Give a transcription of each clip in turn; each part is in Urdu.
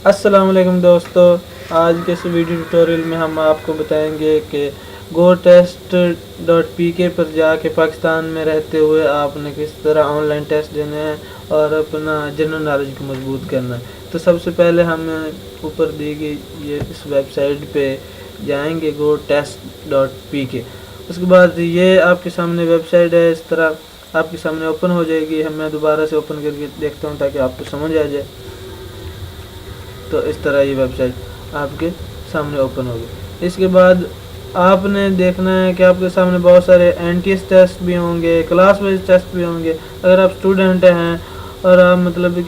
السلام علیکم دوستو، آج کے اس ویڈیو ٹیوٹوریل میں ہم آپ کو بتائیں گے کہ GoTest.pk پر جا کے پاکستان میں رہتے ہوئے آپ نے کس طرح آن لائن ٹیسٹ دینے ہیں اور اپنا جنرل نالج کو مضبوط کرنا ہے۔ تو سب سے پہلے ہم اوپر دی گئی یہ اس ویب سائٹ پہ جائیں گے GoTest.pk۔ اس کے بعد یہ آپ کے سامنے ویب سائٹ ہے، اس طرح آپ کے سامنے اوپن ہو جائے گی۔ میں دوبارہ سے اوپن کر کے دیکھتا ہوں تاکہ آپ کو سمجھ آ جائے۔ تو اس طرح یہ ویب سائٹ آپ کے سامنے اوپن ہوگی۔ اس کے بعد آپ نے دیکھنا ہے کہ آپ کے سامنے بہت سارے NTS ٹیسٹ بھی ہوں گے، کلاس وائز ٹیسٹ بھی ہوں گے۔ اگر آپ اسٹوڈنٹ ہیں اور آپ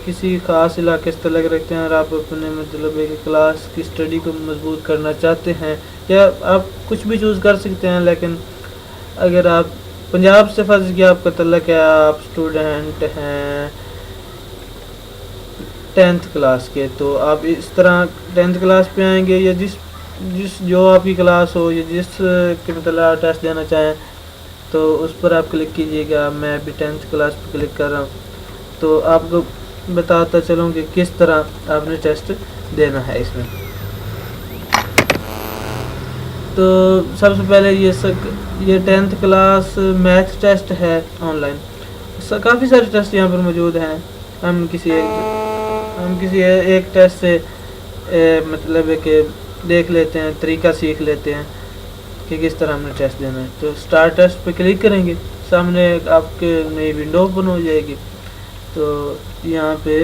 کسی خاص علاقے سے تعلق رکھتے ہیں اور آپ اپنے کلاس کی اسٹڈی کو مضبوط کرنا چاہتے ہیں، یا آپ کچھ بھی چوز کر سکتے ہیں، لیکن اگر آپ پنجاب سے فرض کیا آپ کا تعلق ہے، آپ اسٹوڈنٹ ہیں 10th کلاس کے، تو آپ اس طرح 10th کلاس پہ آئیں گے، یا جو آپ کی کلاس ہو یا جس کے مطلب ٹیسٹ دینا چاہیں تو اس پر آپ کلک کیجئے گا۔ میں ابھی 10th کلاس پہ کلک کر رہا ہوں، تو آپ کو بتاتا چلوں کہ کس طرح آپ نے ٹیسٹ دینا ہے اس میں۔ تو سب سے پہلے یہ 10th کلاس میتھ ٹیسٹ ہے آن لائن۔ کافی سارے ٹیسٹ یہاں پر موجود ہیں۔ ہم کسی ایک ٹیسٹ سے کہ دیکھ لیتے ہیں، طریقہ سیکھ لیتے ہیں کہ کس طرح ہم نے ٹیسٹ دینا ہے۔ تو اسٹارٹ ٹیسٹ پہ کلک کریں گے، سامنے آپ کے نئی ونڈو اوپن ہو جائے گی۔ تو یہاں پہ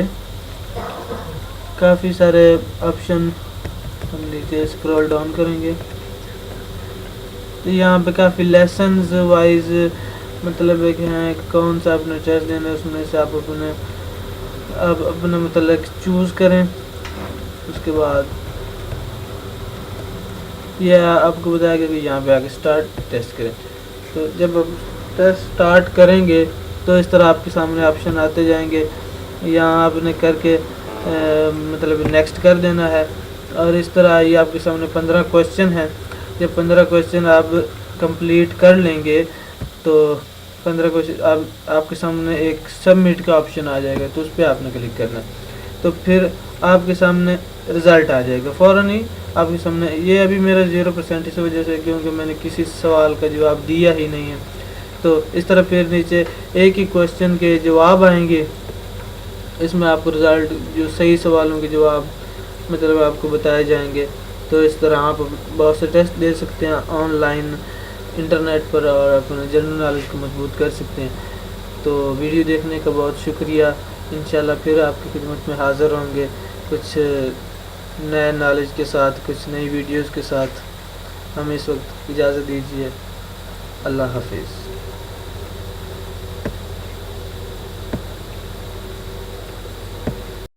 کافی سارے آپشن، ہم نیچے اسکرول ڈاؤن کریں گے تو یہاں پہ کافی لیسنز وائز ہیں کون سا اپنا ٹیسٹ دینا ہے، اس میں سے آپ اپنا چوز کریں۔ اس کے بعد یہ آپ کو بتایا گیا کہ یہاں پہ آگے اسٹارٹ ٹیسٹ کریں۔ تو جب آپ ٹیسٹ اسٹارٹ کریں گے تو اس طرح آپ کے سامنے آپشن آتے جائیں گے، یہاں آپ نے کر کے نیکسٹ کر دینا ہے۔ اور اس طرح یہ آپ کے سامنے 15 کویسچن ہیں۔ جب 15 کویسچن آپ کمپلیٹ کر لیں گے تو 15 کویسچن آپ کے سامنے ایک سبمٹ کا آپشن آ جائے گا، تو اس پہ آپ نے کلک کرنا ہے۔ تو پھر آپ کے سامنے رزلٹ آ جائے گا فوراً ہی آپ کے سامنے۔ یہ ابھی میرا 0% اس وجہ سے کیونکہ میں نے کسی سوال کا جواب دیا ہی نہیں ہے۔ تو اس طرح پھر نیچے ایک ہی کویسچن کے جواب آئیں گے، اس میں آپ کو رزلٹ جو صحیح سوالوں کے جواب آپ کو بتائے جائیں گے۔ تو اس طرح آپ بہت سے ٹیسٹ دے سکتے ہیں آن لائن انٹرنیٹ پر، اور اپنے جنرل نالج کو مضبوط کر سکتے ہیں۔ تو ویڈیو دیکھنے کا بہت شکریہ۔ انشاءاللہ پھر آپ کی خدمت میں حاضر ہوں گے کچھ نئے نالج کے ساتھ، کچھ نئی ویڈیوز کے ساتھ۔ ہمیں اس وقت اجازت دیجیے۔ اللہ حافظ۔